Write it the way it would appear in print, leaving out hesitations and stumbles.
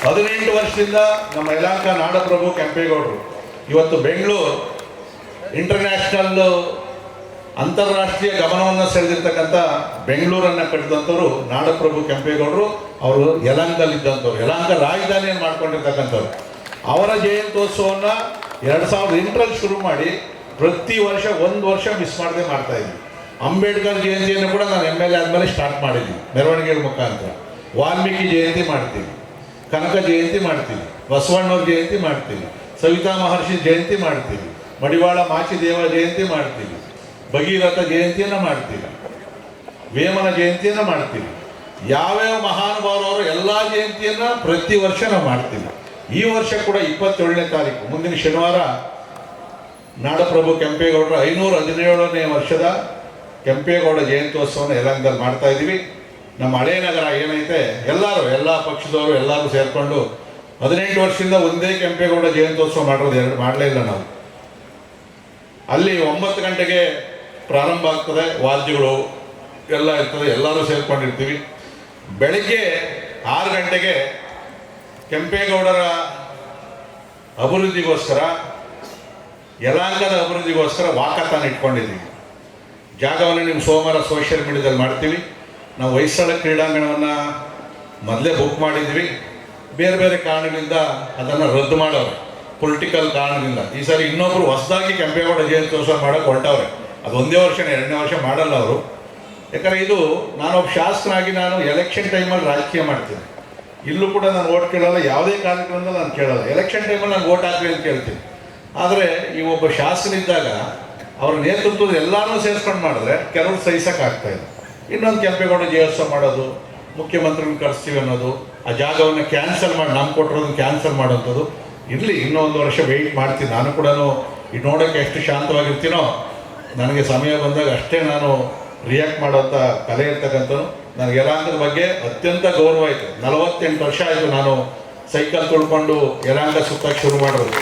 18 ವರ್ಷದಿಂದ ನಮ್ಮ ಯಲಹಂಕ ನಾಡಪ್ರಭು ಕೆಂಪೇಗೌಡರು ಇವತ್ತು ಬೆಂಗಳೂರು ಇಂಟರ್ನ್ಯಾಷನಲ್ ಅಂತಾರಾಷ್ಟ್ರೀಯ ಗಮನವನ್ನು ಸೆಳೆದಿರ್ತಕ್ಕಂಥ ಬೆಂಗಳೂರನ್ನು ಕಟ್ಟಿದಂಥವ್ರು ನಾಡಪ್ರಭು ಕೆಂಪೇಗೌಡರು. ಅವರು ಯಲಹಂಕಲ್ಲಿದ್ದಂಥವ್ರು, ಯಲಹಂಕ ರಾಜಧಾನಿಯನ್ನು ಮಾಡ್ಕೊಂಡಿರ್ತಕ್ಕಂಥವ್ರು. ಅವರ ಜಯಂತ್ಯೋತ್ಸವವನ್ನು 2008ರಲ್ಲಿ ಶುರು ಮಾಡಿ ಪ್ರತಿ ವರ್ಷ ಒಂದು ವರ್ಷ ಮಿಸ್ ಮಾಡದೆ ಮಾಡ್ತಾ ಇದ್ವಿ. ಅಂಬೇಡ್ಕರ್ ಜಯಂತಿಯನ್ನು ಕೂಡ ನಾನು MLA ಆದಮೇಲೆ ಸ್ಟಾರ್ಟ್ ಮಾಡಿದ್ವಿ ಮೆರವಣಿಗೆ ಮುಖಾಂತರ. ವಾಲ್ಮೀಕಿ ಜಯಂತಿ ಮಾಡ್ತೀವಿ, ಕನಕ ಜಯಂತಿ ಮಾಡ್ತೀವಿ, ಬಸವಣ್ಣವ್ರ ಜಯಂತಿ ಮಾಡ್ತೀವಿ, ಸವಿತಾ ಮಹರ್ಷಿ ಜಯಂತಿ ಮಾಡ್ತೀವಿ, ಮಡಿವಾಳ ಮಾಚಿದೇವ ಜಯಂತಿ ಮಾಡ್ತೀವಿ, ಭಗೀರಥ ಜಯಂತಿಯನ್ನು ಮಾಡ್ತೀವಿ, ವೇಮನ ಜಯಂತಿಯನ್ನು ಮಾಡ್ತೀವಿ. ಯಾವ್ಯಾವ ಮಹಾನುಭಾವರವರು ಎಲ್ಲ ಜಯಂತಿಯನ್ನು ಪ್ರತಿ ವರ್ಷ ನಾವು ಮಾಡ್ತೀವಿ. ಈ ವರ್ಷ ಕೂಡ 27ನೇ ತಾರೀಕು ಮುಂದಿನ ಶನಿವಾರ ನಾಡಪ್ರಭು ಕೆಂಪೇಗೌಡರ 517ನೇ ವರ್ಷದ ಕೆಂಪೇಗೌಡ ಜಯಂತ್ಯೋತ್ಸವನ ಯಲಹಂಕದಲ್ಲಿ ಮಾಡ್ತಾ ಇದ್ದೀವಿ. ನಮ್ಮ ಹಳೇ ನಗರ ಏನೈತೆ ಎಲ್ಲ ಪಕ್ಷದವರು ಎಲ್ಲರೂ ಸೇರಿಕೊಂಡು 18 ವರ್ಷದಿಂದ ಒಂದೇ ಕೆಂಪೇಗೌಡ ಜಯಂತ್ಯೋತ್ಸವ ಮಾಡೋದು, ಎರಡು ಮಾಡಲೇ ಇಲ್ಲ ನಾವು. ಅಲ್ಲಿ 9 ಗಂಟೆಗೆ ಪ್ರಾರಂಭ ಆಗ್ತದೆ, ವಾದ್ಯಗಳು ಎಲ್ಲ ಇರ್ತದೆ, ಎಲ್ಲರೂ ಸೇರ್ಕೊಂಡಿರ್ತೀವಿ. ಬೆಳಗ್ಗೆ 6 ಗಂಟೆಗೆ ಕೆಂಪೇಗೌಡರ ಅಭಿವೃದ್ಧಿಗೋಸ್ಕರ, ಯಲಹಂಕದ ಅಭಿವೃದ್ಧಿಗೋಸ್ಕರ ವಾಕಥಾನ್ ಇಟ್ಕೊಂಡಿದ್ದೀವಿ. ಜಾಗವನ್ನು ನಿಮ್ಮ ಸೋಮವಾರ ಸೋಷಿಯಲ್ ಮೀಡಿಯಾದಲ್ಲಿ ಮಾಡ್ತೀವಿ. ನಾವು ಹೊಯ್ಸಳ ಕ್ರೀಡಾಂಗಣವನ್ನು ಮೊದಲೇ ಬುಕ್ ಮಾಡಿದ್ವಿ, ಬೇರೆ ಬೇರೆ ಕಾರಣಗಳಿಂದ ಅದನ್ನು ರದ್ದು ಮಾಡೋರು, ಪೊಲಿಟಿಕಲ್ ಕಾರಣದಿಂದ. ಈ ಸಾರಿ ಇನ್ನೊಬ್ಬರು ಹೊಸದಾಗಿ ಕೆಂಪೇಗೌಡ ಜಯಂತ್ಯೋತ್ಸವ ಮಾಡೋಕ್ಕೆ ಹೊರಟವ್ರೆ. ಅದು ಒಂದೇ ವರ್ಷನೇ, 2ನೇ ವರ್ಷ ಮಾಡಲ್ಲ ಅವರು. ಯಾಕಂದರೆ ಇದು ನಾನೊಬ್ಬ ಶಾಸಕನಾಗಿ ನಾನು ಎಲೆಕ್ಷನ್ ಟೈಮಲ್ಲಿ ರಾಜಕೀಯ ಮಾಡ್ತೀನಿ. ಇಲ್ಲೂ ಕೂಡ ನಾನು ಓಟ್ ಕೇಳಲ್ಲ, ಯಾವುದೇ ಕಾರಣದಿಂದ ನಾನು ಕೇಳಲ್ಲ. ಎಲೆಕ್ಷನ್ ಟೈಮಲ್ಲಿ ನಾನು ಓಟ್ ಹಾಕಲಿ ಅಂತ ಕೇಳ್ತೀನಿ. ಆದರೆ ಈ ಒಬ್ಬ ಶಾಸಕನಿದ್ದಾಗ ಅವರ ನೇತೃತ್ವದ ಎಲ್ಲರೂ ಸೇರಿಸ್ಕೊಂಡು ಮಾಡಿದ್ರೆ ಕೆಲವರು ಸಹಿಸೋಕ್ಕಾಗ್ತಾಯಿಲ್ಲ. ಇನ್ನೊಂದು ಕೆಂಪೇಗೌಡ ಜಯೋತ್ಸವ ಮಾಡೋದು, ಮುಖ್ಯಮಂತ್ರಿಗಳನ್ನ ಕಳಿಸ್ತೀವಿ ಅನ್ನೋದು, ಆ ಜಾಗವನ್ನು ಕ್ಯಾನ್ಸಲ್ ಮಾಡಿ ನಮ್ಮ ಕೊಟ್ಟಿರೋದನ್ನು ಕ್ಯಾನ್ಸಲ್ ಮಾಡೋಂಥದ್ದು. ಇರಲಿ, ಇನ್ನೂ 1 ವರ್ಷ ವೆಯ್ಟ್ ಮಾಡ್ತೀನಿ. ನಾನು ಕೂಡ ಈ ನೋಡೋಕ್ಕೆ ಎಷ್ಟು ಶಾಂತವಾಗಿರ್ತೀನೋ, ನನಗೆ ಸಮಯ ಬಂದಾಗ ಅಷ್ಟೇ ನಾನು ರಿಯಾಕ್ಟ್ ಮಾಡೋಂಥ ಕಲೆ ಇರ್ತಕ್ಕಂಥದ್ದು. ನನಗೆ ಯಲಹಂಕದ ಬಗ್ಗೆ ಅತ್ಯಂತ ಗೌರವ ಆಯಿತು. 48 ವರ್ಷ ಆಯಿತು ನಾನು ಸೈಕಲ್ ತುಳ್ಕೊಂಡು ಯಲಹಂಕ ಸುತ್ತಕ್ಕೆ ಶುರು ಮಾಡೋದು.